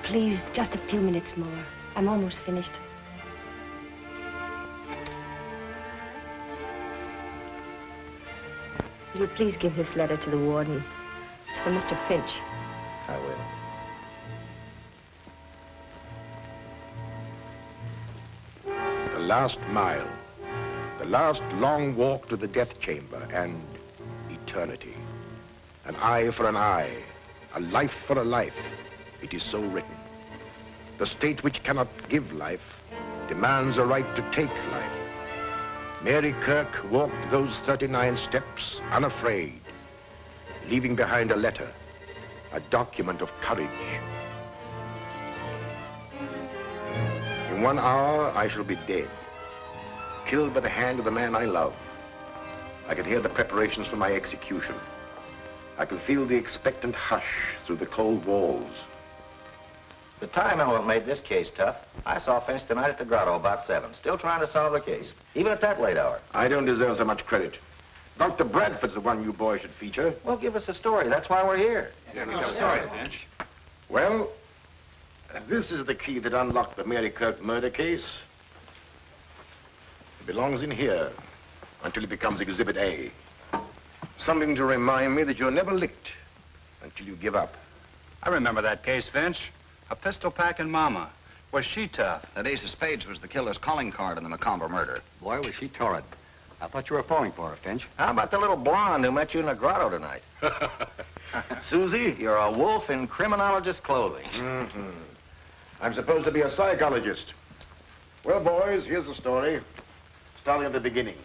please, just a few minutes more. I'm almost finished. Will you please give this letter to the warden? It's for Mr. Finch. I will. The last mile. The last long walk to the death chamber and eternity. An eye for an eye. A life for a life. It is so written. The state which cannot give life demands a right to take life. Mary Kirk walked those 39 steps unafraid, leaving behind a letter, a document of courage. In 1 hour, I shall be dead, killed by the hand of the man I love. I can hear the preparations for my execution. I can feel the expectant hush through the cold walls. The time element made this case tough. I saw Finch tonight at the grotto about 7, still trying to solve the case, even at that late hour. I don't deserve so much credit. Dr. Bradford's the one you boys should feature. Well, give us a story. That's why we're here. Sorry, Finch. Well, this is the key that unlocked the Mary Kirk murder case. It belongs in here until it becomes Exhibit A. Something to remind me that you're never licked until you give up. I remember that case, Finch. A pistol packing mama. Was she tough? That ace of spades was the killer's calling card in the Macomber murder. Boy, was she torrid. I thought you were falling for her, Finch. How about the little blonde who met you in the grotto tonight? Susie, you're a wolf in criminologist clothing. Mm-hmm. I'm supposed to be a psychologist. Well, boys, here's the story. Starting at the beginning.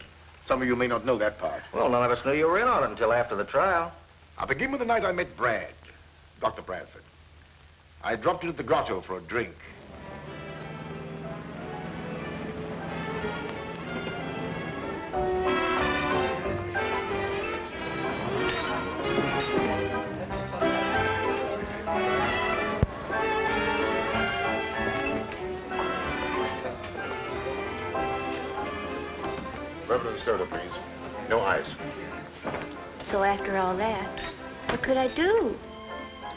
Some of you may not know that part. Well, none of us knew you were in on it until after the trial. I'll begin with the night I met Dr. Bradford. I dropped into the grotto for a drink. Bourbon and soda, please. No ice. So after all that, what could I do?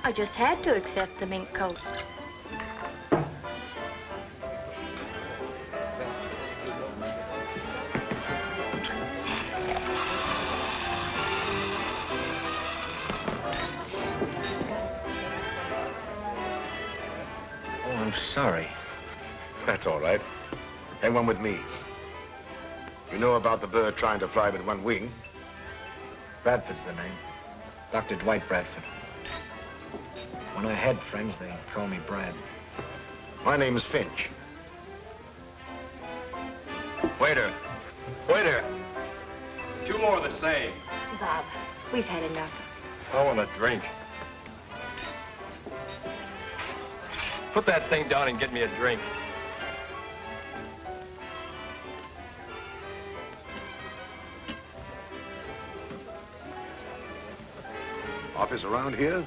I just had to accept the mink coat. Oh, I'm sorry. That's all right. Hang one with me. You know about the bird trying to fly with one wing? Bradford's the name. Dr. Dwight Bradford. When I had friends, they called me Brad. My name is Finch. Waiter. Waiter. 2 more of the same. Bob, we've had enough. I want a drink. Put that thing down and get me a drink. Office around here?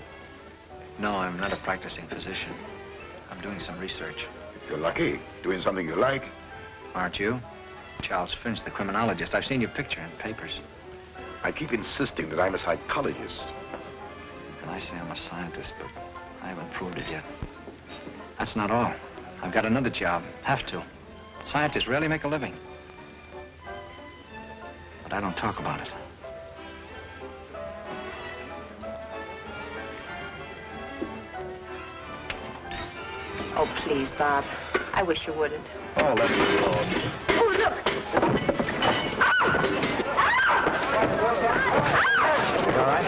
No, I'm not a practicing physician. I'm doing some research. You're lucky. Doing something you like. Aren't you? Charles Finch, the criminologist. I've seen your picture in papers. I keep insisting that I'm a psychologist. And I say I'm a scientist, but I haven't proved it yet. That's not all. I've got another job. Have to. Scientists rarely make a living. But I don't talk about it. Oh, please, Bob. I wish you wouldn't. Oh, let me alone. Oh, look! All right?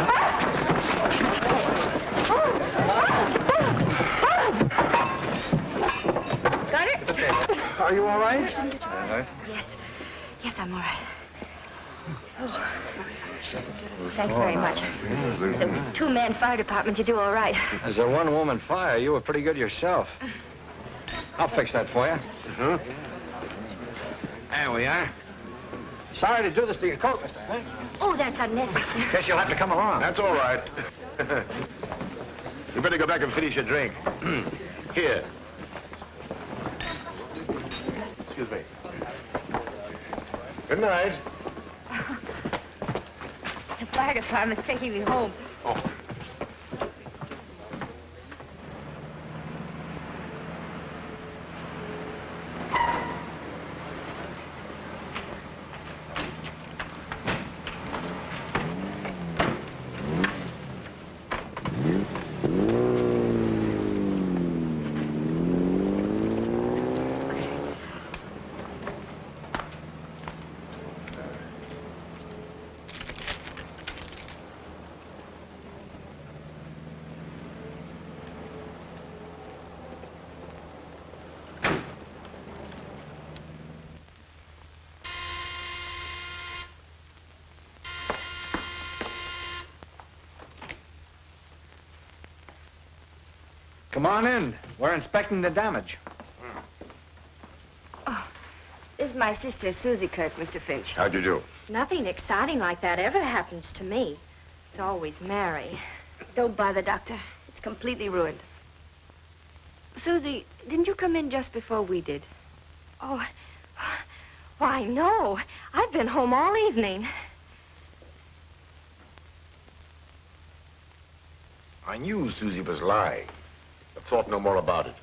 Got it? Okay. Are you all right? Yes. Yes, I'm all right. Oh. Thanks very much. The 2-man fire department, you do all right. As a one-woman fire, you were pretty good yourself. I'll fix that for you. There we are. Sorry to do this to your coat, Mr. Finch. Oh, that's unnecessary. Guess you'll have to come along. That's all right. You better go back and finish your drink. Here. Excuse me. Good night. The fire department's taking me home. Oh. Come on in. We're inspecting the damage. Oh, this is my sister, Susie Kirk, Mr. Finch. How'd you do? Nothing exciting like that ever happens to me. It's always Mary. Don't bother, Doctor. It's completely ruined. Susie, didn't you come in just before we did? Oh, why, no. I've been home all evening. I knew Susie was lying, but thought no more about it.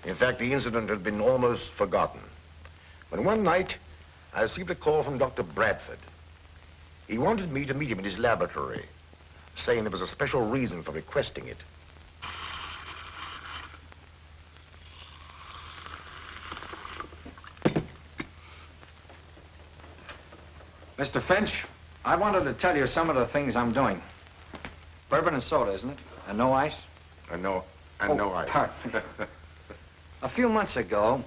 In fact, the incident had been almost forgotten. When one night, I received a call from Dr. Bradford. He wanted me to meet him in his laboratory, saying there was a special reason for requesting it. Mr. Finch, I wanted to tell you some of the things I'm doing. Bourbon and soda, isn't it? And no ice? No ice. Pardon. A few months ago,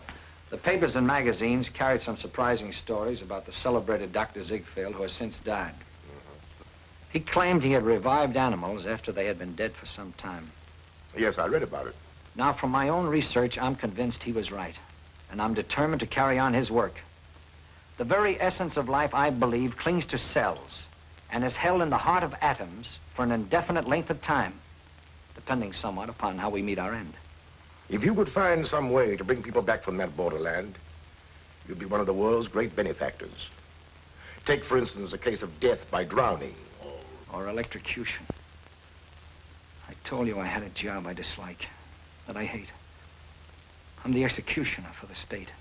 the papers and magazines carried some surprising stories about the celebrated Dr. Ziegfeld, who has since died. He claimed he had revived animals after they had been dead for some time. Yes, I read about it. Now, from my own research, I'm convinced he was right. And I'm determined to carry on his work. The very essence of life, I believe, clings to cells and is held in the heart of atoms for an indefinite length of time, depending somewhat upon how we meet our end. If you could find some way to bring people back from that borderland, you'd be one of the world's great benefactors. Take, for instance, a case of death by drowning. Or electrocution. I told you I had a job I dislike, that I hate. I'm the executioner for the state.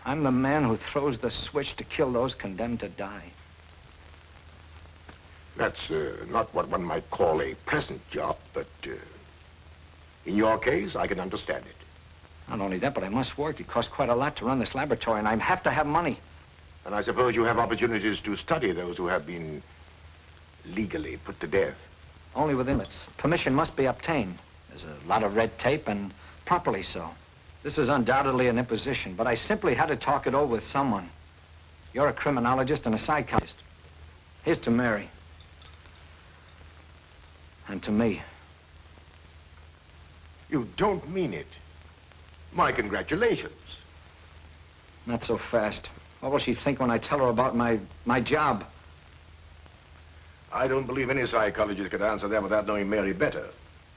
I'm the man who throws the switch to kill those condemned to die. That's not what one might call a pleasant job, but in your case, I can understand it. Not only that, but I must work. It costs quite a lot to run this laboratory, and I have to have money. And I suppose you have opportunities to study those who have been legally put to death. Only with limits. Permission must be obtained. There's a lot of red tape, and properly so. This is undoubtedly an imposition, but I simply had to talk it over with someone. You're a criminologist and a psychologist. Here's to Mary. And to me. You don't mean it. My congratulations. Not so fast. What will she think when I tell her about my job? I don't believe any psychologist could answer that without knowing Mary better.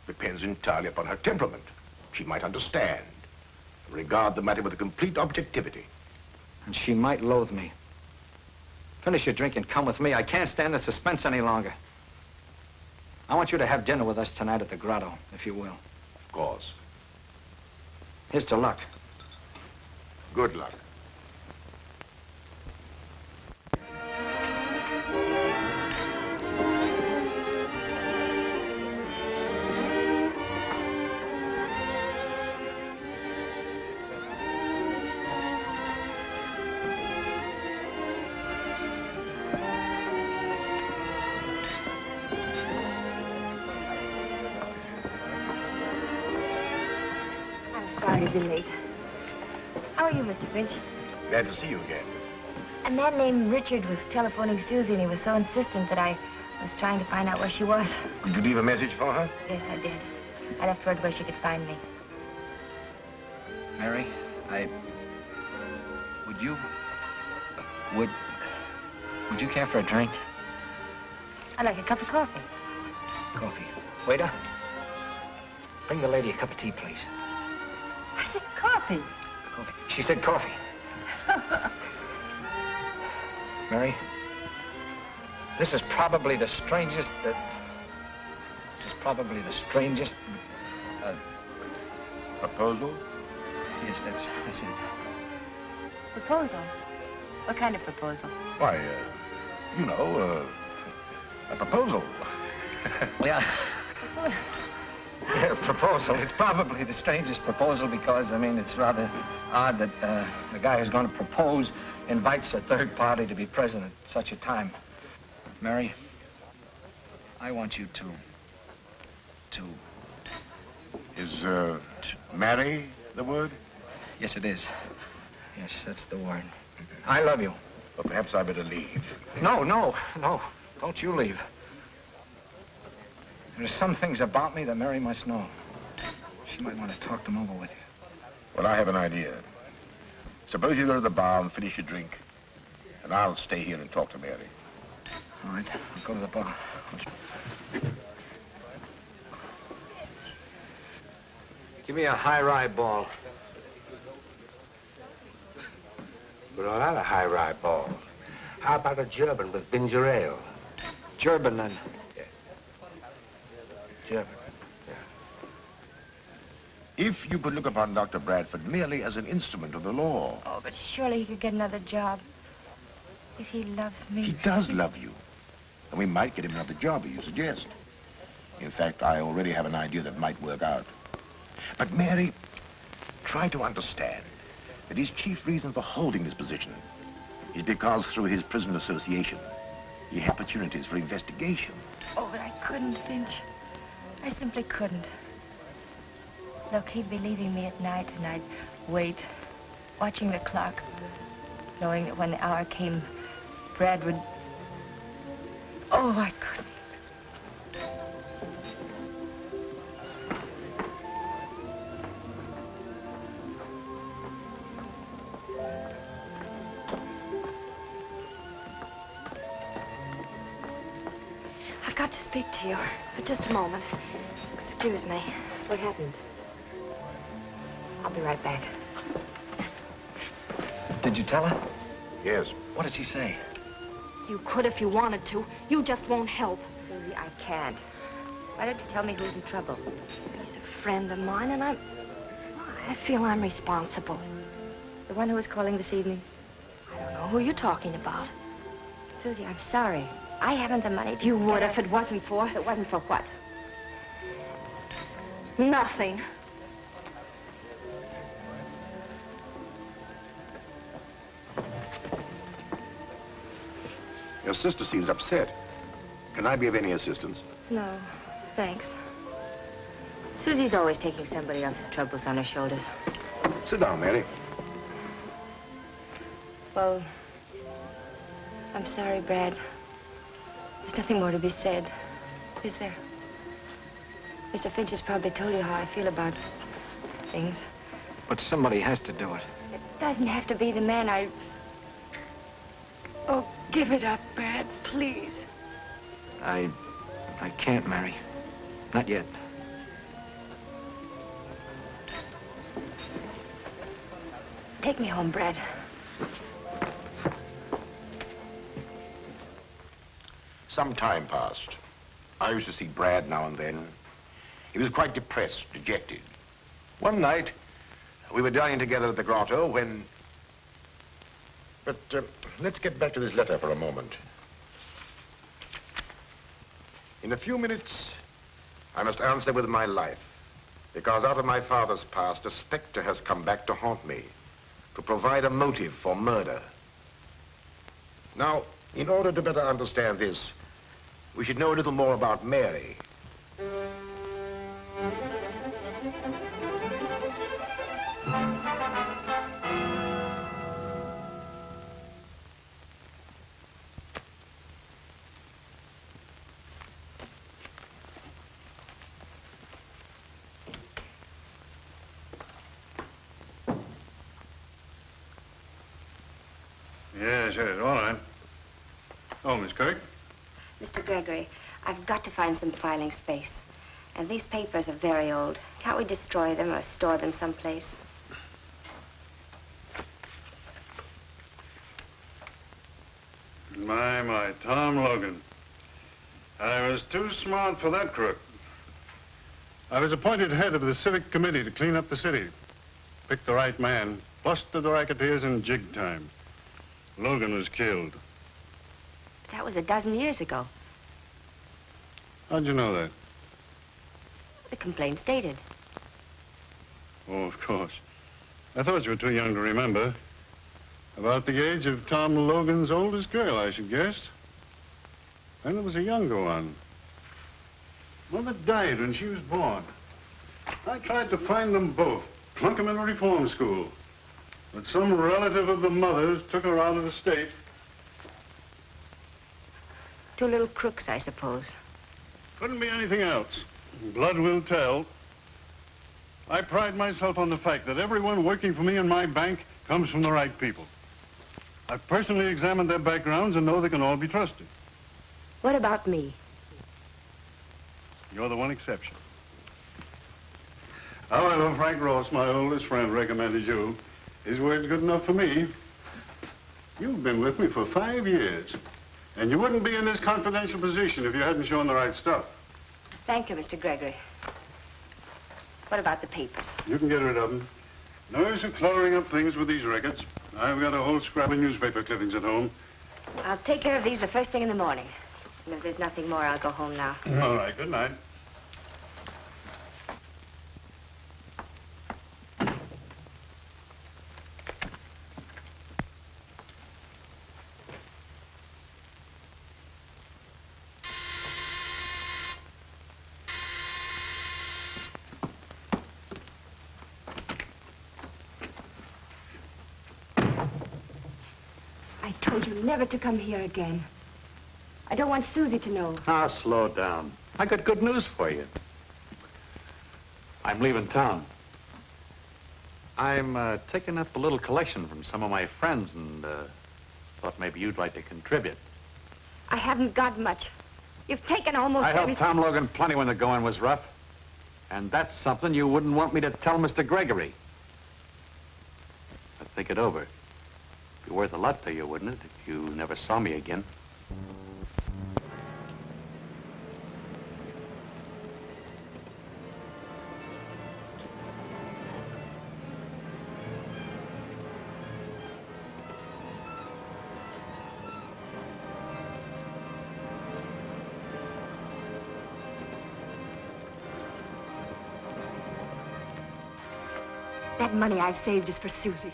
Depends entirely upon her temperament. She might understand. Regard the matter with a complete objectivity. And she might loathe me. Finish your drink and come with me. I can't stand the suspense any longer. I want you to have dinner with us tonight at the grotto, if you will. Of course. Here's to luck. Good luck. Sorry to be late. How are you, Mr. Finch? Glad to see you again. A man named Richard was telephoning Susie, and he was so insistent that I was trying to find out where she was. Did you leave a message for her? Yes, I did. I left word where she could find me. Mary, Would you care for a drink? I'd like a cup of coffee. Coffee. Waiter, bring the lady a cup of tea, please. I said coffee. Coffee. She said coffee. Mary, this is probably the strangest Proposal? Yes, that's it. Proposal? What kind of proposal? Why, a proposal. Yeah. Yeah, proposal. It's probably the strangest proposal because, it's rather odd that the guy who's going to propose invites a third party to be present at such a time. Mary, I want you to... Is, marry the word? Yes, it is. Yes, that's the word. I love you. Well, perhaps I better leave. No. Don't you leave. There are some things about me that Mary must know. She might want to talk them over with you. Well, I have an idea. Suppose you go to the bar and finish your drink, and I'll stay here and talk to Mary. All right, I'll go to the bar. Give me a high rye ball. But a lot of high rye balls. How about a German with ginger ale? German, then. Yeah. German. If you could look upon Dr. Bradford merely as an instrument of the law. Oh, but surely he could get another job. If he loves me. He does love you. And we might get him another job, as you suggest. In fact, I already have an idea that might work out. But, Mary, try to understand that his chief reason for holding this position is because through his prison association, he had opportunities for investigation. Oh, but I couldn't, Finch. I simply couldn't. Look, he'd be leaving me at night, and I'd wait, watching the clock, knowing that when the hour came, Brad would... Oh, I couldn't. I've got to speak to you for just a moment. Excuse me. What happened? I'll be right back. Did you tell her? Yes. What did she say? You could if you wanted to. You just won't help. Susie, I can't. Why don't you tell me who's in trouble? He's a friend of mine, and I feel I'm responsible. The one who was calling this evening? I don't know who you're talking about. Susie, I'm sorry. I haven't the money to... You would if it wasn't for... If it wasn't for what? Nothing. Your sister seems upset. Can I be of any assistance? No, thanks. Susie's always taking somebody else's troubles on her shoulders. Sit down, Mary. Well, I'm sorry, Brad. There's nothing more to be said, is there? Mr. Finch has probably told you how I feel about things. But somebody has to do it. It doesn't have to be the man I... Oh, give it up, Brad, please. I can't, Mary. Not yet. Take me home, Brad. Some time passed. I used to see Brad now and then. He was quite depressed, dejected. One night, we were dining together at the grotto when... But let's get back to this letter for a moment. In a few minutes, I must answer with my life, because out of my father's past, a specter has come back to haunt me, to provide a motive for murder. Now, in order to better understand this, we should know a little more about Mary. Yes, all right. Oh, Miss Kirk? Mr. Gregory, I've got to find some filing space. And these papers are very old. Can't we destroy them or store them someplace? My, Tom Logan. I was too smart for that crook. I was appointed head of the civic committee to clean up the city. Picked the right man, busted the racketeers in jig time. Logan was killed. That was a dozen years ago. How'd you know that? The complaint's dated. Oh, of course. I thought you were too young to remember. About the age of Tom Logan's oldest girl, I should guess. Then there was a younger one. Mother died when she was born. I tried to find them both, plunk them in a reform school. But some relative of the mother's took her out of the state. Two little crooks, I suppose. Couldn't be anything else. Blood will tell. I pride myself on the fact that everyone working for me in my bank comes from the right people. I've personally examined their backgrounds and know they can all be trusted. What about me? You're the one exception. However, Frank Ross, my oldest friend, recommended you. His word's good enough for me. You've been with me for 5 years, and you wouldn't be in this confidential position if you hadn't shown the right stuff. Thank you, Mr. Gregory. What about the papers? You can get rid of them. No use of cluttering up things with these records. I've got a whole scrap of newspaper clippings at home. I'll take care of these the first thing in the morning. And if there's nothing more, I'll go home now. All right, good night. I told you never to come here again. I don't want Susie to know. Ah, slow down. I got good news for you. I'm leaving town. I'm taking up a little collection from some of my friends and thought maybe you'd like to contribute. I haven't got much. You've taken almost I helped everything. Tom Logan plenty when the going was rough. And that's something you wouldn't want me to tell Mr. Gregory. But think it over. It'd be worth a lot to you, wouldn't it, if you never saw me again? That money I've saved is for Susie.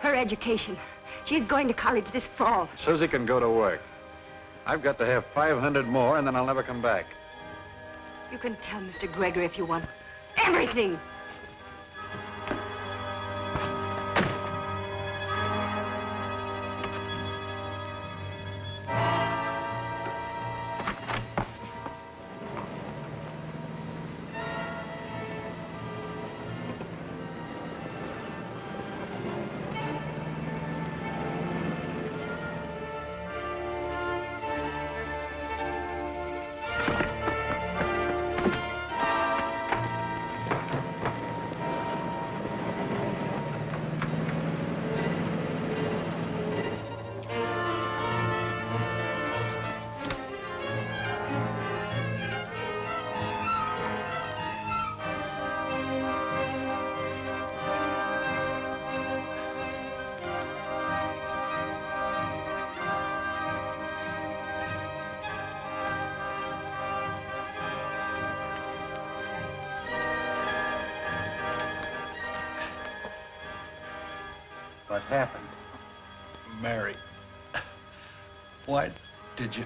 Her education. She's going to college this fall. Susie can go to work. I've got to have 500 more, and then I'll never come back. You can tell Mr. Gregory if you want. Everything! What happened? Mary, why did you...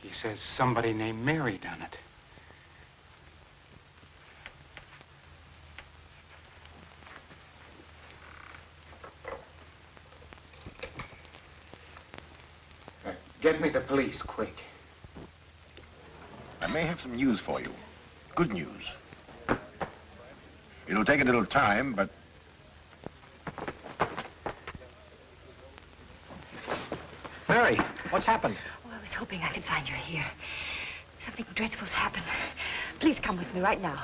He says somebody named Mary done it. Get me the police, quick. I may have some news for you. Good news. It'll take a little time, but... Mary, what's happened? Oh, I was hoping I could find you here. Something dreadful's happened. Please come with me right now.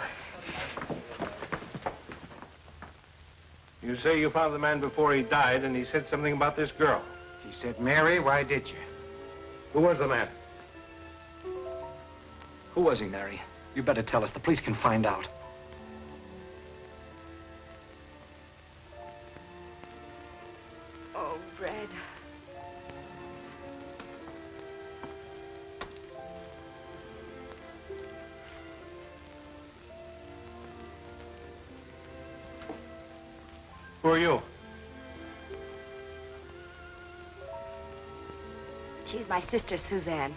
You say you found the man before he died, and he said something about this girl. He said, Mary, why did you? Who was the man? Who was he, Mary? You better tell us. The police can find out. Oh, Brad. Who are you? She's my sister, Suzanne.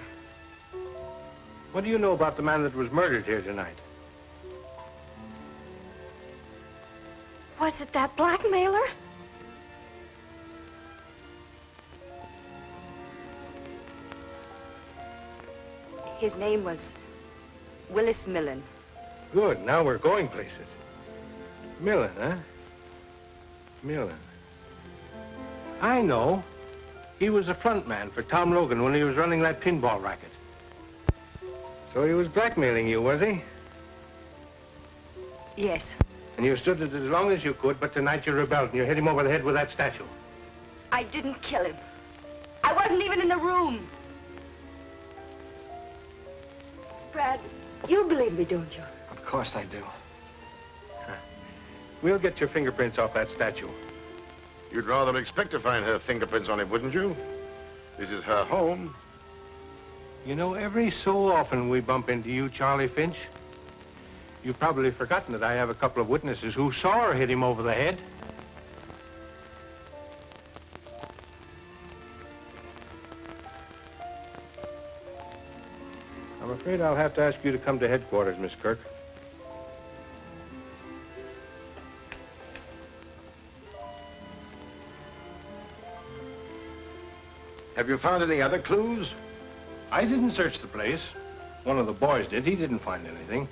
What do you know about the man that was murdered here tonight? Was it that blackmailer? His name was Willis Millen. Good. Now we're going places. Millen, huh? Millen. I know. He was a front man for Tom Logan when he was running that pinball racket. So he was blackmailing you, was he? Yes. And you stood it as long as you could, but tonight you rebelled and you hit him over the head with that statue. I didn't kill him. I wasn't even in the room. Brad, you believe me, don't you? Of course I do. We'll get your fingerprints off that statue. You'd rather expect to find her fingerprints on it, wouldn't you? This is her home. You know, every so often we bump into you, Charlie Finch. You've probably forgotten that I have a couple of witnesses who saw her hit him over the head. I'm afraid I'll have to ask you to come to headquarters, Miss Kirk. Have you found any other clues? I didn't search the place. One of the boys did. He didn't find anything.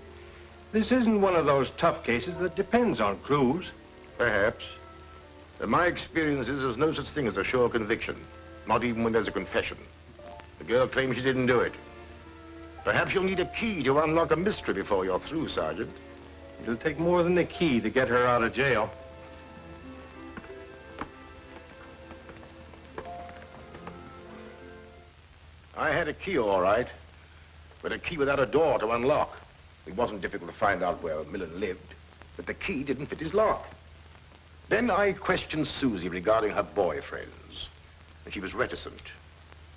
This isn't one of those tough cases that depends on clues. Perhaps. In my experience is there's no such thing as a sure conviction. Not even when there's a confession. The girl claims she didn't do it. Perhaps you'll need a key to unlock a mystery before you're through, Sergeant. It'll take more than a key to get her out of jail. I had a key, all right, but a key without a door to unlock. It wasn't difficult to find out where Millen lived, but the key didn't fit his lock. Then I questioned Susie regarding her boyfriends, and she was reticent.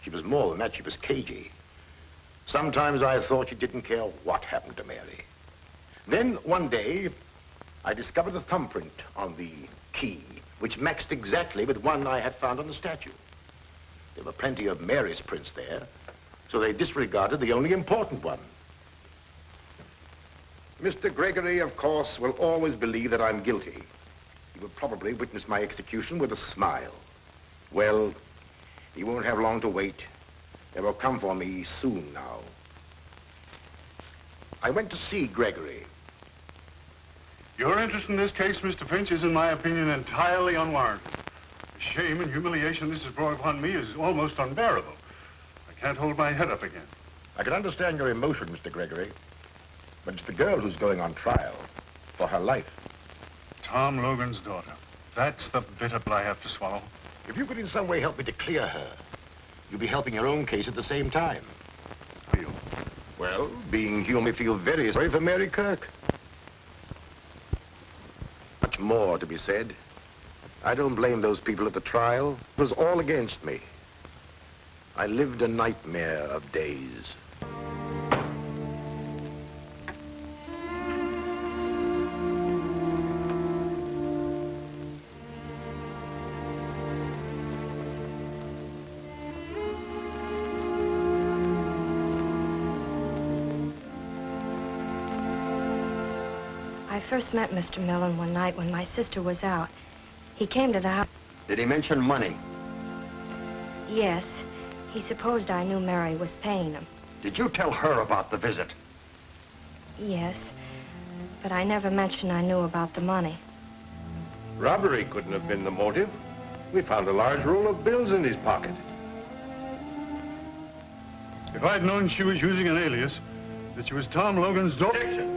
She was more than that, she was cagey. Sometimes I thought she didn't care what happened to Mary. Then, one day, I discovered a thumbprint on the key, which matched exactly with one I had found on the statue. There were plenty of Mary's prints there, so they disregarded the only important one. Mr. Gregory, of course, will always believe that I'm guilty. He will probably witness my execution with a smile. Well, he won't have long to wait. They will come for me soon now. I went to see Gregory. Your interest in this case, Mr. Finch, is, in my opinion, entirely unwarranted. The shame and humiliation this has brought upon me is almost unbearable. I can't hold my head up again. I can understand your emotion, Mr. Gregory, but it's the girl who's going on trial for her life. Tom Logan's daughter. That's the bitter pill I have to swallow. If you could in some way help me to clear her, you'll be helping your own case at the same time. Feel? Well, being human, I feel very sorry for Mary Kirk. Much more to be said. I don't blame those people at the trial. It was all against me. I lived a nightmare of days. I first met Mr. Millen one night when my sister was out. He came to the house. Did he mention money? Yes. He supposed I knew Mary was paying him. Did you tell her about the visit? Yes. But I never mentioned I knew about the money. Robbery couldn't have been the motive. We found a large roll of bills in his pocket. If I'd known she was using an alias, that she was Tom Logan's daughter...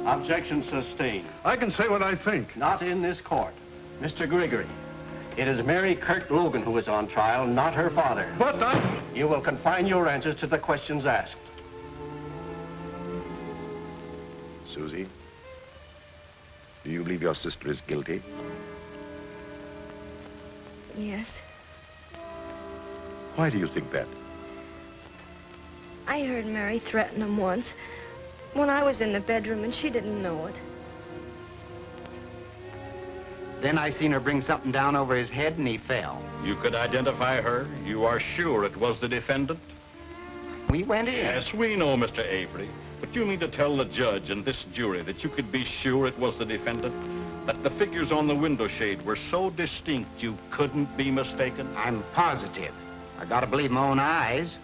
Objection sustained. I can say what I think. Not in this court. Mr. Gregory, it is Mary Kirk Logan who is on trial, not her father. But I... You will confine your answers to the questions asked. Susie, do you believe your sister is guilty? Yes. Why do you think that? I heard Mary threaten him once, when I was in the bedroom, and she didn't know it. Then I seen her bring something down over his head, and he fell. You could identify her? You are sure it was the defendant? We went in. Yes, we know, Mr. Avery. But you mean to tell the judge and this jury that you could be sure it was the defendant? That the figures on the window shade were so distinct you couldn't be mistaken? I'm positive. I gotta believe my own eyes.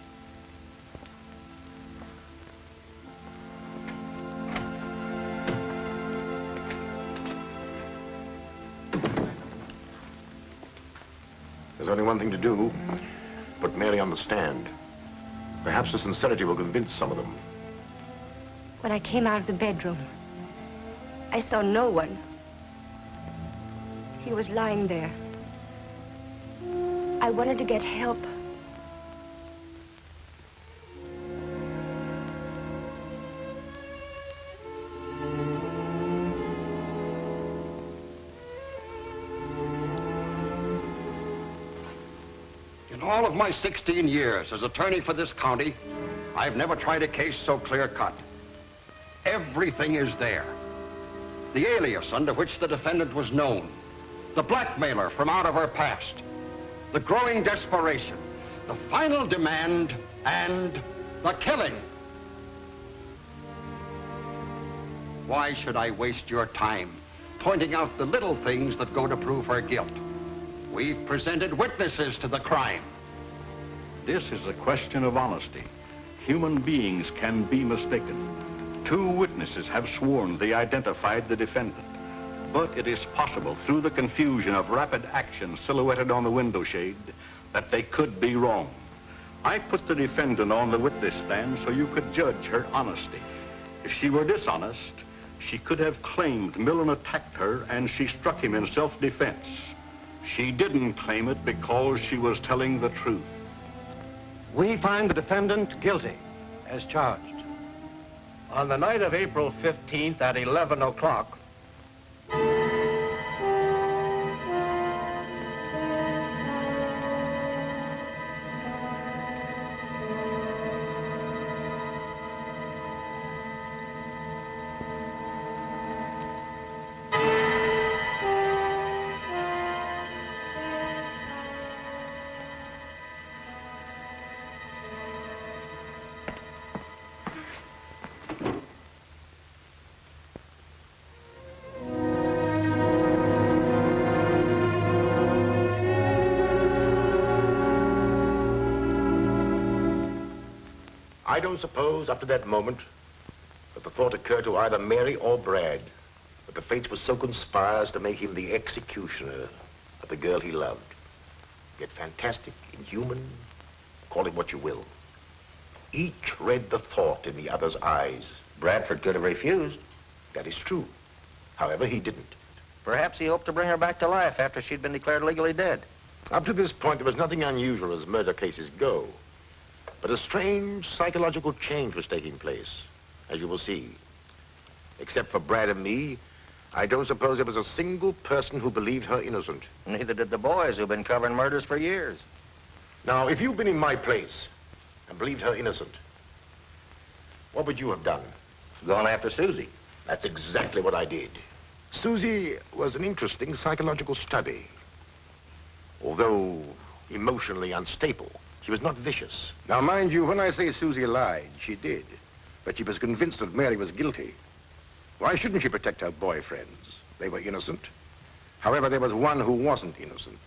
There's only one thing to do. Put Mary on the stand. Perhaps her sincerity will convince some of them. When I came out of the bedroom, I saw no one. He was lying there. I wanted to get help. In all of my 16 years as attorney for this county, I've never tried a case so clear-cut. Everything is there. The alias under which the defendant was known, the blackmailer from out of her past, the growing desperation, the final demand, and the killing. Why should I waste your time pointing out the little things that go to prove her guilt? We've presented witnesses to the crime. This is a question of honesty. Human beings can be mistaken. 2 witnesses have sworn they identified the defendant. But it is possible, through the confusion of rapid action silhouetted on the window shade, that they could be wrong. I put the defendant on the witness stand so you could judge her honesty. If she were dishonest, she could have claimed Millen attacked her and she struck him in self-defense. She didn't claim it because she was telling the truth. We find the defendant guilty, as charged. On the night of April 15th at 11 o'clock, I don't suppose up to that moment that the thought occurred to either Mary or Brad that the fates were so conspired as to make him the executioner of the girl he loved. Yet fantastic, inhuman, call it what you will. Each read the thought in the other's eyes. Bradford could have refused. That is true. However, he didn't. Perhaps he hoped to bring her back to life after she'd been declared legally dead. Up to this point, there was nothing unusual as murder cases go. But a strange psychological change was taking place, as you will see. Except for Brad and me, I don't suppose there was a single person who believed her innocent. Neither did the boys who've been covering murders for years. Now, if you'd been in my place and believed her innocent, what would you have done? Gone after Susie. That's exactly what I did. Susie was an interesting psychological study. Although emotionally unstable, she was not vicious. Now, mind you, when I say Susie lied, she did. But she was convinced that Mary was guilty. Why shouldn't she protect her boyfriends? They were innocent. However, there was one who wasn't innocent.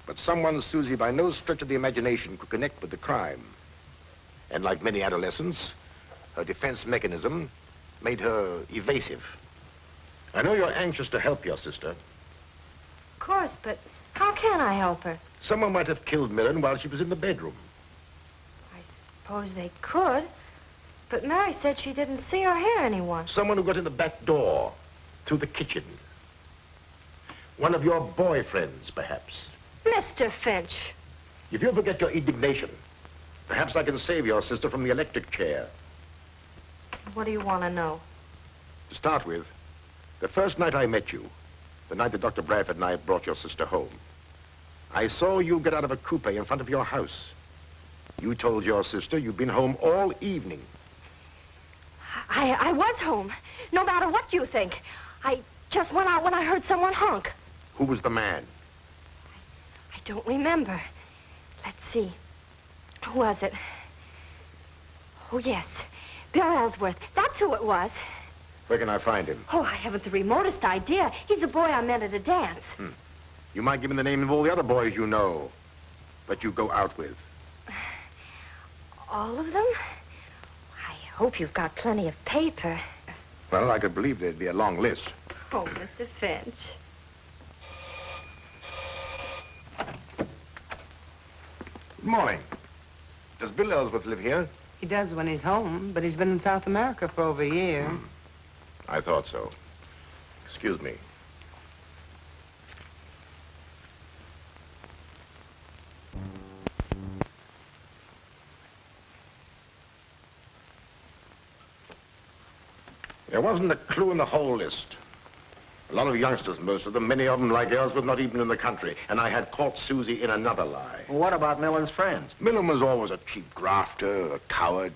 But someone Susie, by no stretch of the imagination, could connect with the crime. And like many adolescents, her defense mechanism made her evasive. I know you're anxious to help your sister. Of course, but how can I help her? Someone might have killed Millen while she was in the bedroom. I suppose they could. But Mary said she didn't see or hear anyone. Someone who got in the back door, through the kitchen. One of your boyfriends, perhaps. Mr. Finch. If you'll forget your indignation, perhaps I can save your sister from the electric chair. What do you want to know? To start with, the first night I met you, the night that Dr. Bradford and I brought your sister home, I saw you get out of a coupe in front of your house. You told your sister you'd been home all evening. I was home, no matter what you think. I just went out when I heard someone honk. Who was the man? I don't remember. Let's see. Who was it? Oh, yes. Bill Ellsworth. That's who it was. Where can I find him? Oh, I haven't the remotest idea. He's a boy I met at a dance. You might give him the name of all the other boys you know that you go out with. All of them? I hope you've got plenty of paper. Well, I could believe there'd be a long list. Oh, Mr. Finch. Good morning. Does Bill Ellsworth live here? He does when he's home, but he's been in South America for over a year. I thought so. Excuse me. There wasn't a clue in the whole list. A lot of youngsters, most of them, many of them like Ellsworth, not even in the country. And I had caught Susie in another lie. Well, what about Millen's friends? Millen was always a cheap grafter, a coward.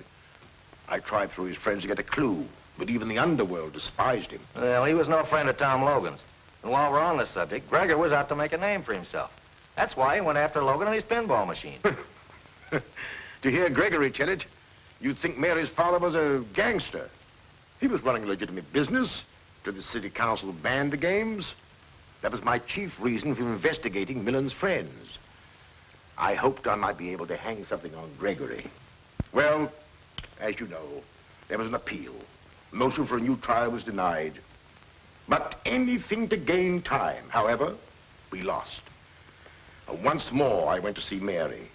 I tried through his friends to get a clue, but even the underworld despised him. Well, he was no friend of Tom Logan's. And while we're on this subject, Gregory was out to make a name for himself. That's why he went after Logan and his pinball machine. To hear Gregory tell it, you'd think Mary's father was a gangster. He was running a legitimate business. To the city council banned the games. That was my chief reason for investigating Millen's friends. I hoped I might be able to hang something on Gregory. Well, as you know, there was an appeal. Motion for a new trial was denied. But anything to gain time. However, we lost. And once more, I went to see Mary.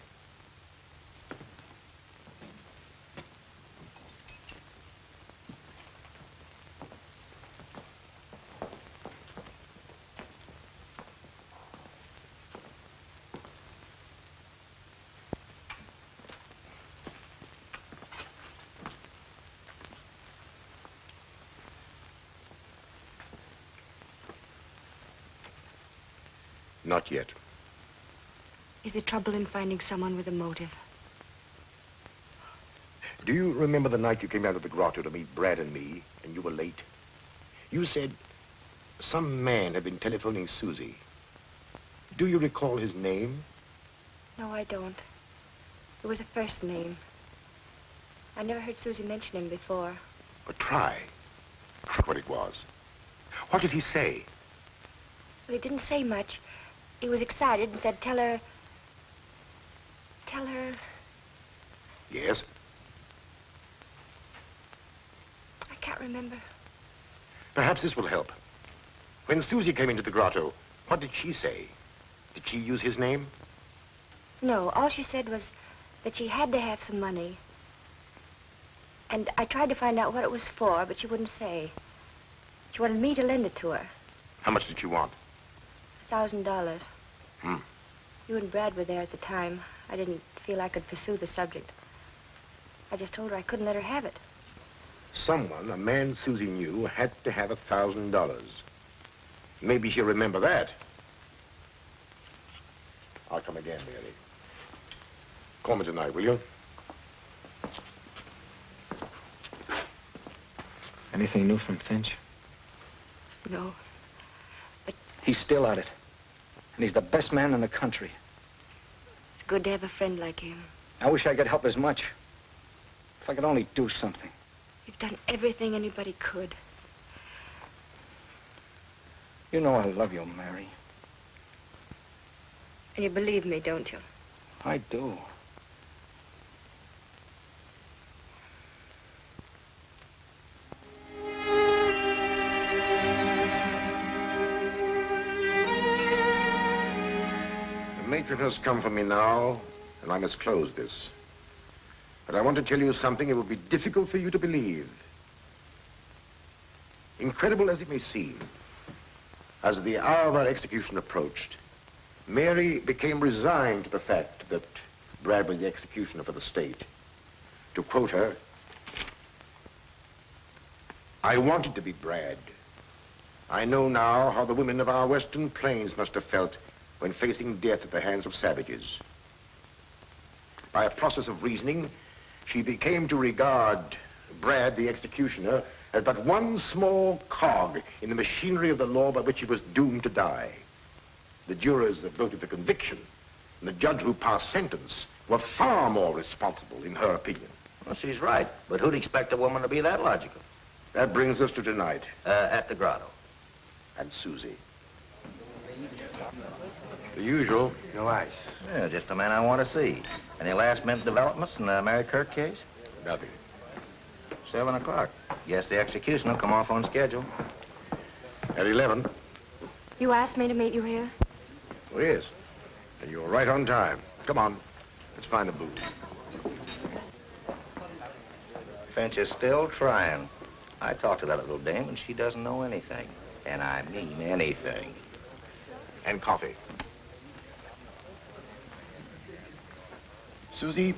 Not yet. Is there trouble in finding someone with a motive? Do you remember the night you came out of the grotto to meet Brad and me, and you were late? You said some man had been telephoning Susie. Do you recall his name? No, I don't. It was a first name. I never heard Susie mention him before. But try. Try what it was. What did he say? Well, he didn't say much. He was excited and said, tell her... Yes? I can't remember. Perhaps this will help. When Susie came into the grotto, what did she say? Did she use his name? No, all she said was that she had to have some money. And I tried to find out what it was for, but she wouldn't say. She wanted me to lend it to her. How much did she want? $1,000. Hmm. You and Brad were there at the time. I didn't feel I could pursue the subject. I just told her I couldn't let her have it. Someone, a man Susie knew, had to have $1,000. Maybe she'll remember that. I'll come again, Mary. Call me tonight, will you? Anything new from Finch? No. He's still at it. And he's the best man in the country. It's good to have a friend like him. I wish I could help as much. If I could only do something. You've done everything anybody could. You know I love you, Mary. And you believe me, don't you? I do. The matron has come for me now, and I must close this. But I want to tell you something it will be difficult for you to believe. Incredible as it may seem, as the hour of our execution approached, Mary became resigned to the fact that Brad was the executioner for the state. To quote her, "I wanted to be Brad. I know now how the women of our western plains must have felt when facing death at the hands of savages." By a process of reasoning, she became to regard Brad, the executioner, as but one small cog in the machinery of the law by which he was doomed to die. The jurors that voted for conviction and the judge who passed sentence were far more responsible, in her opinion. Well, she's right. But who'd expect a woman to be that logical? That brings us to tonight. At the grotto. And Susie. The usual. No ice. Yeah, just the man I want to see. Any last-minute developments in the Mary Kirk case? Nothing. 7 o'clock. Guess the execution will come off on schedule. At 11. You asked me to meet you here? Oh, yes. And you're right on time. Come on. Let's find a booth. Finch is still trying. I talked to that little dame, and she doesn't know anything. And I mean anything. And coffee. Susie,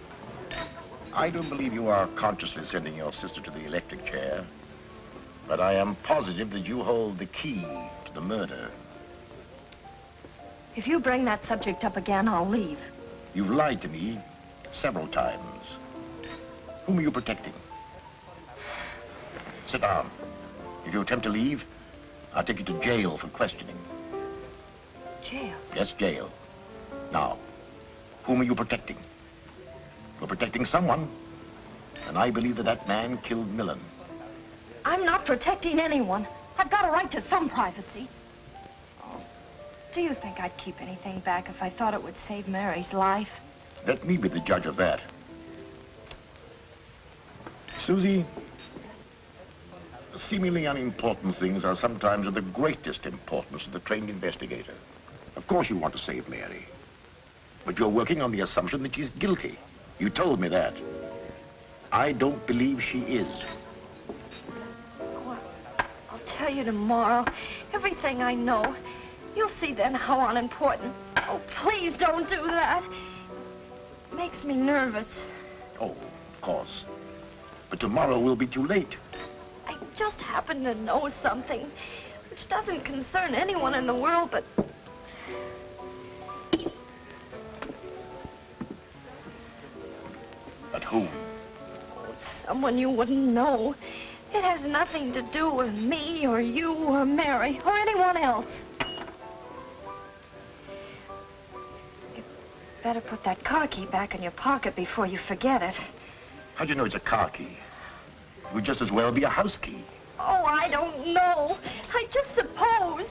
I don't believe you are consciously sending your sister to the electric chair, but I am positive that you hold the key to the murder. If you bring that subject up again, I'll leave. You've lied to me several times. Whom are you protecting? Sit down. If you attempt to leave, I'll take you to jail for questioning. Jail? Yes, jail. Now, whom are you protecting? You're protecting someone, and I believe that that man killed Millen. I'm not protecting anyone. I've got a right to some privacy. Oh, do you think I'd keep anything back if I thought it would save Mary's life? Let me be the judge of that. Susie, seemingly unimportant things are sometimes of the greatest importance to the trained investigator. Of course you want to save Mary, but you're working on the assumption that she's guilty. You told me that. I don't believe she is. Oh, I'll tell you tomorrow everything I know. You'll see then how unimportant. Oh, please don't do that. It makes me nervous. Oh, of course. But tomorrow will be too late. I just happen to know something which doesn't concern anyone in the world but... But whom? Oh, it's someone you wouldn't know. It has nothing to do with me or you or Mary or anyone else. You better put that car key back in your pocket before you forget it. How do you know it's a car key? It would just as well be a house key. Oh, I don't know. I just supposed.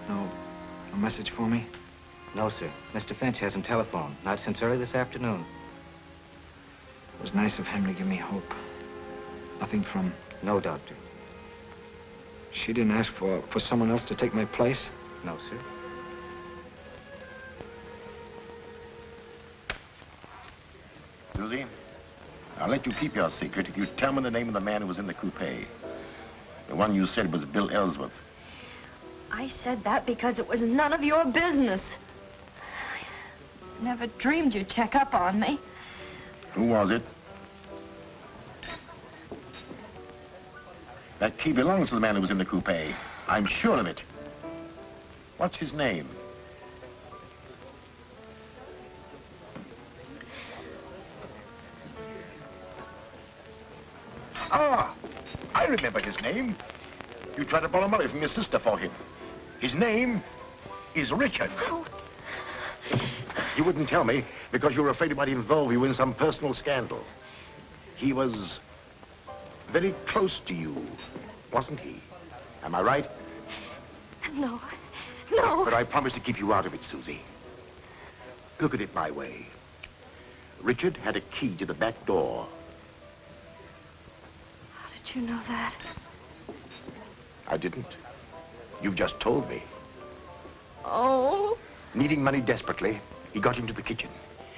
No message for me? No, sir. Mr. Finch hasn't telephoned. Not since early this afternoon. It was nice of him to give me hope. Nothing from... No, Doctor. She didn't ask for someone else to take my place? No, sir. Susie, I'll let you keep your secret if you tell me the name of the man who was in the coupe. The one you said was Bill Ellsworth. I said that because it was none of your business. I never dreamed you'd check up on me. Who was it? That key belongs to the man who was in the coupe. I'm sure of it. What's his name? Ah, I remember his name. You tried to borrow money from your sister for him. His name is Richard. Oh. You wouldn't tell me because you were afraid he might involve you in some personal scandal. He was very close to you, wasn't he? Am I right? No. No. But I promise to keep you out of it, Susie. Look at it my way. Richard had a key to the back door. How did you know that? I didn't. You've just told me. Oh. Needing money desperately, he got into the kitchen.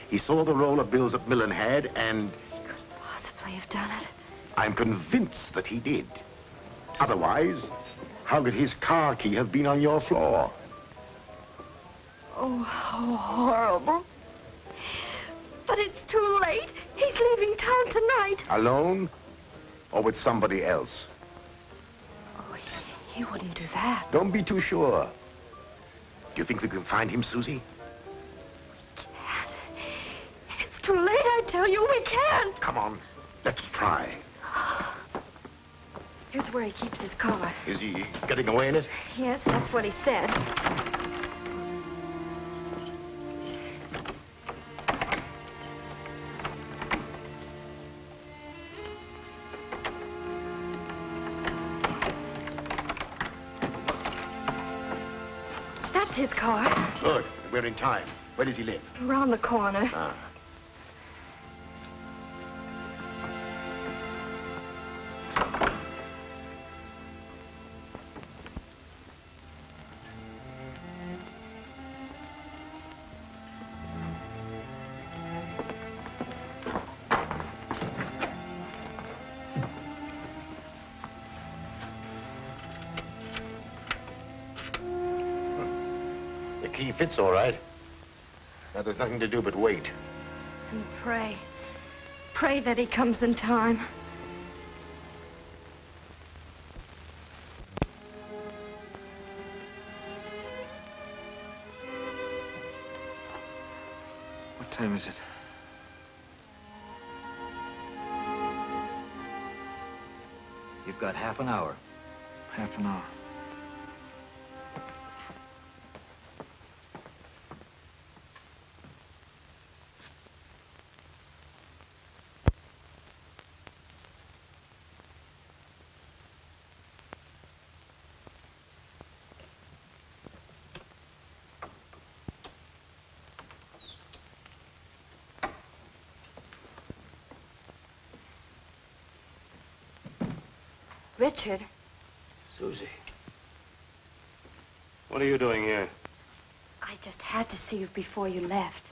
He saw the roll of bills that Millen had, and... He couldn't possibly have done it. I'm convinced that he did. Otherwise, how could his car key have been on your floor? Oh, how horrible. But it's too late. He's leaving town tonight. Alone? Or with somebody else? Oh, he wouldn't do that. Don't be too sure. Do you think we can find him, Susie? We can't. It's too late, I tell you. We can't. Come on. Let's try. Here's where he keeps his car. Is he getting away in it? Yes, that's what he said. That's his car. Good. We're in time. Where does he live? Around the corner. Ah. he fits all right. Now, there's nothing to do but wait. And pray. Pray that he comes in time. What time is it? You've got half an hour. Half an hour. Richard. Susie. What are you doing here? I just had to see you before you left.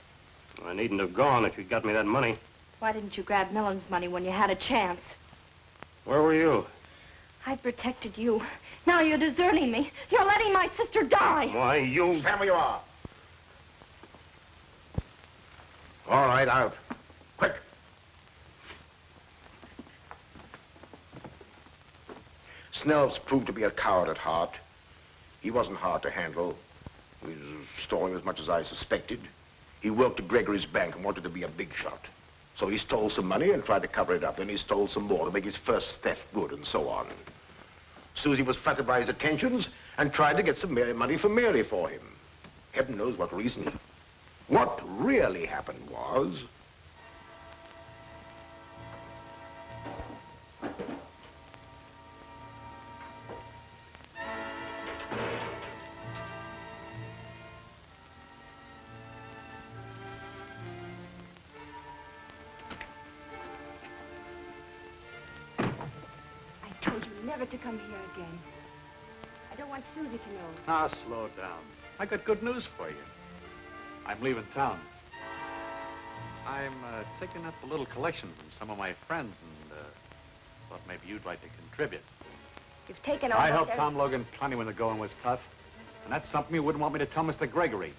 I needn't have gone if you'd got me that money. Why didn't you grab Millen's money when you had a chance? Where were you? I protected you. Now you're deserting me. You're letting my sister die. Why, you... Stand where you are. All right, out. Quick. Snell's proved to be a coward at heart. He wasn't hard to handle. He was stalling as much as I suspected. He worked at Gregory's bank and wanted to be a big shot. So he stole some money and tried to cover it up. Then he stole some more to make his first theft good, and so on. Susie was flattered by his attentions and tried to get some money for Mary for him. Heaven knows what reason. What really happened was... Never to come here again. I don't want Susie to know. Now, slow down. I got good news for you. I'm leaving town. I'm taking up a little collection from some of my friends and thought maybe you'd like to contribute. You've taken I almost helped Tom Logan plenty when the going was tough. And that's something you wouldn't want me to tell Mr. Gregory.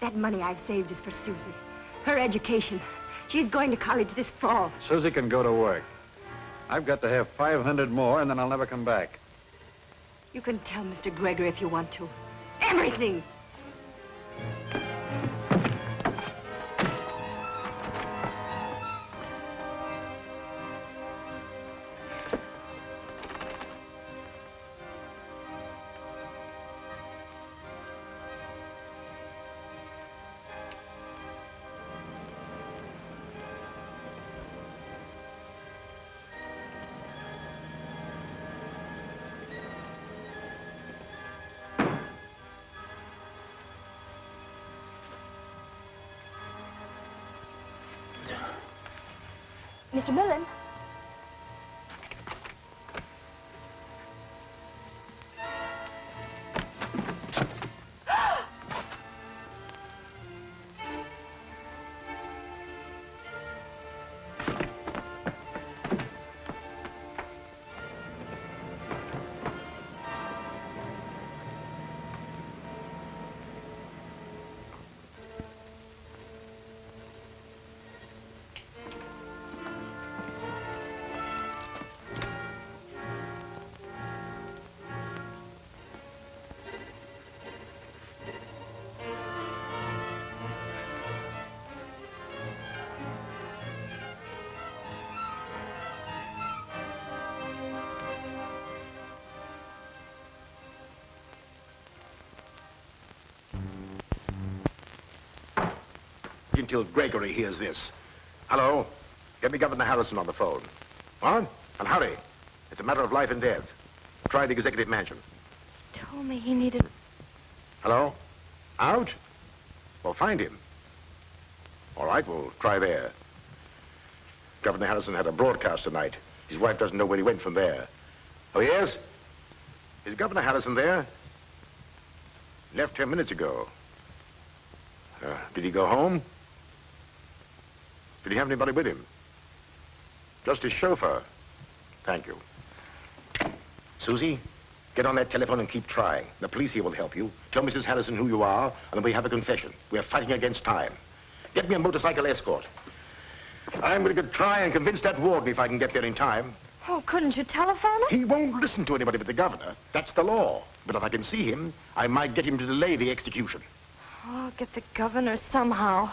That money I've saved is for Susie. Her education. She's going to college this fall. Susie can go to work. I've got to have 500 more, and then I'll never come back. You can tell Mr. Gregory if you want to. Everything! Mr. Millen? Until Gregory hears this. Hello? Get me Governor Harrison on the phone. What? And hurry. It's a matter of life and death. Try the executive mansion. He told me he needed... Hello? Out? Well, find him. All right, we'll try there. Governor Harrison had a broadcast tonight. His wife doesn't know where he went from there. Oh, yes? Is Governor Harrison there? Left 10 minutes ago. Did he go home? Did he have anybody with him? Just his chauffeur. Thank you. Susie, Get on that telephone and keep trying. The police here will help you. Tell Mrs. Harrison who you are, and we have a confession. We're fighting against time. Get me a motorcycle escort. I'm going to try and convince that warden if I can get there in time. Oh, couldn't you telephone him? He won't listen to anybody but the governor. That's the law. But if I can see him, I might get him to delay the execution. Oh, I'll get the governor somehow.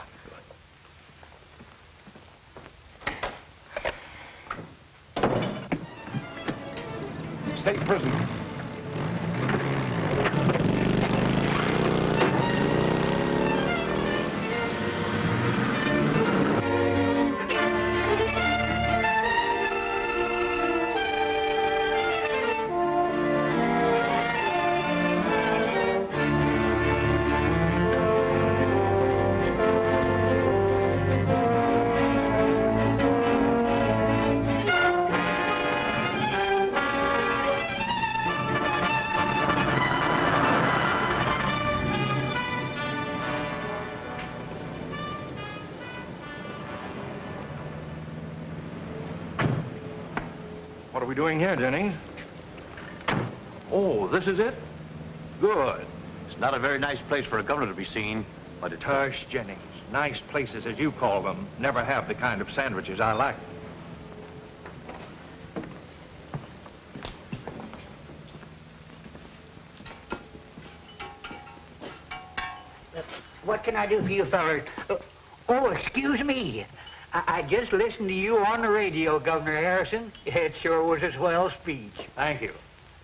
State prison. What are we doing here, Jennings? Oh, this is it? Good. It's not a very nice place for a governor to be seen, but it's... Tush, Jennings. Nice places, as you call them, never have the kind of sandwiches I like. What can I do for you fellas? Oh, excuse me. I just listened to you on the radio, Governor Harrison. It sure was a swell speech. Thank you.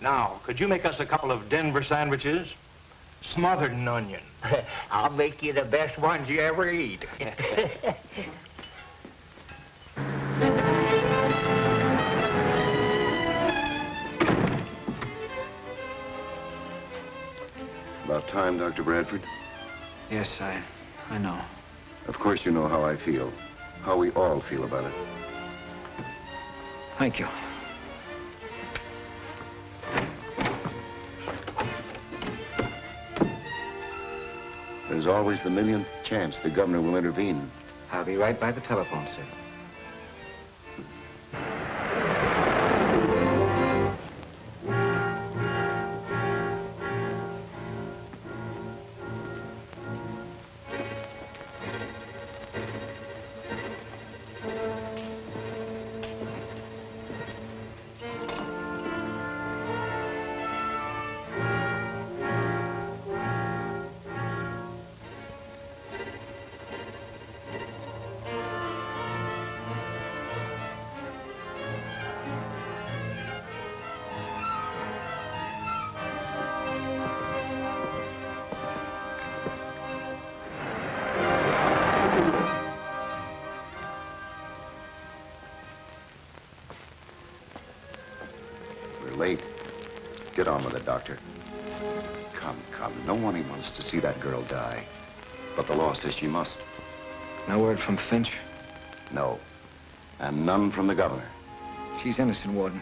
Now, could you make us a couple of Denver sandwiches? Smothered in onion. I'll make you the best ones you ever eat. About time, Dr. Bradford. Yes, I know. Of course you know how I feel. How we all feel about it. Thank you. There's always the millionth chance the governor will intervene. I'll be right by the telephone, sir. Late. Get on with it, Doctor. Come. No one wants to see that girl die. But the law says she must. No word from Finch? No. And none from the governor. She's innocent, Warden.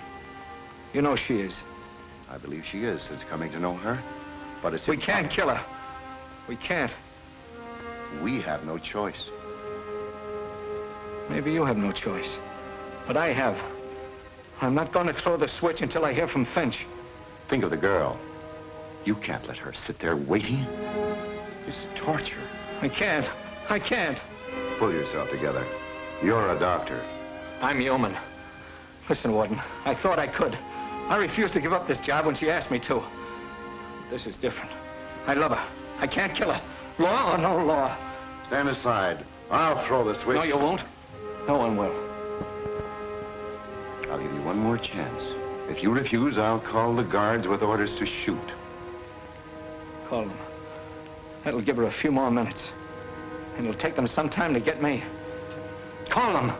You know she is. I believe she is. It's coming to know her. But it's... We can't kill her. We can't. We have no choice. Maybe you have no choice. But I have. I'm not going to throw the switch until I hear from Finch. Think of the girl. You can't let her sit there waiting. It's torture. I can't. Pull yourself together. You're a doctor. I'm human. Listen, Warden, I thought I could. I refused to give up this job when she asked me to. This is different. I love her. I can't kill her. Law or no law. Stand aside. I'll throw the switch. No, you won't. No one will. I'll give you one more chance. If you refuse, I'll call the guards with orders to shoot. Call them. That'll give her a few more minutes. And it'll take them some time to get me. Call them.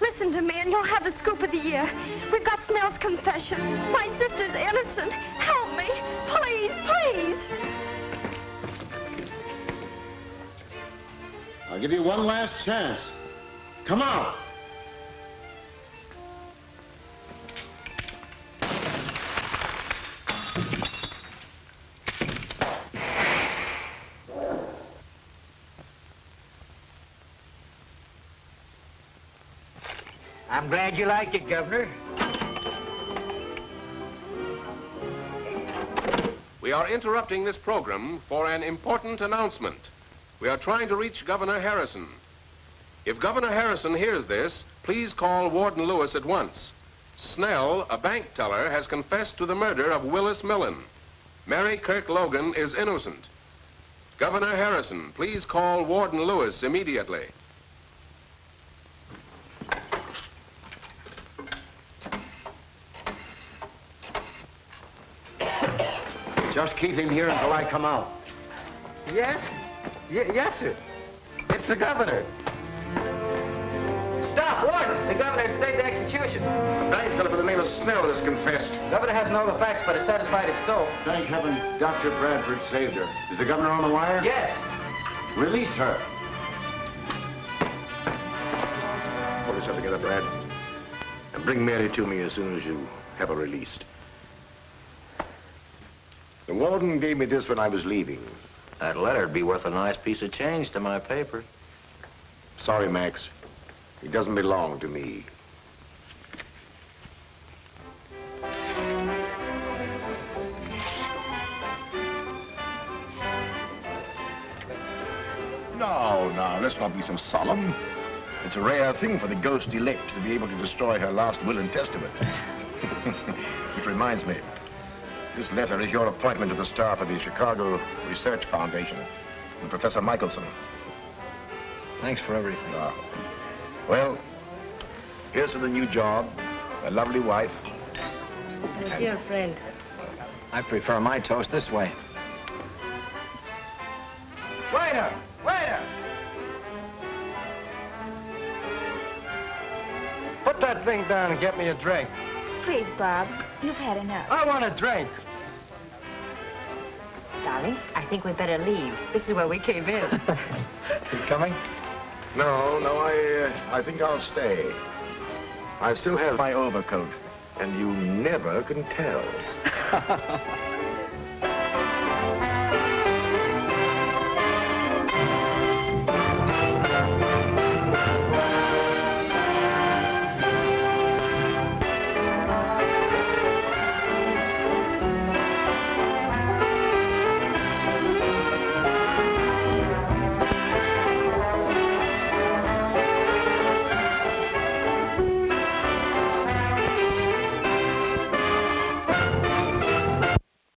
Listen to me and you'll have the scoop of the year. We've got Snell's confession. My sister's innocent. Help me. Please. I'll give you one last chance. Come on. I'm glad you like it, Governor. We are interrupting this program for an important announcement. We are trying to reach Governor Harrison. If Governor Harrison hears this, please call Warden Lewis at once. Snell, a bank teller, has confessed to the murder of Willis Millen. Mary Kirk Logan is innocent. Governor Harrison, please call Warden Lewis immediately. Just keep him here until I come out. Yes? Yes, sir. It's the governor. Stop, Warden! The governor has stayed the execution. A bank fellow by the name of Snell has confessed. The governor hasn't all the facts, but is satisfied it's so. Thank heaven Dr. Bradford saved her. Is the governor on the wire? Yes. Release her. Pull yourself together, Brad. And bring Mary to me as soon as you have her released. The warden gave me this when I was leaving. That letter'd be worth a nice piece of change to my paper. Sorry, Max. It doesn't belong to me. No, let's not be so solemn. It's a rare thing for the ghost elect to be able to destroy her last will and testament. Which reminds me, this letter is your appointment to the staff of the Chicago Research Foundation and Professor Michelson. Thanks for everything. Well, here's to the new job, a lovely wife. My dear friend. I prefer my toast this way. Waiter! Waiter! Put that thing down and get me a drink. Please, Bob, you've had enough. I want a drink. Darling, I think we'd better leave. This is where we came in. You coming? No, I think I'll stay. I still have my overcoat, and you never can tell.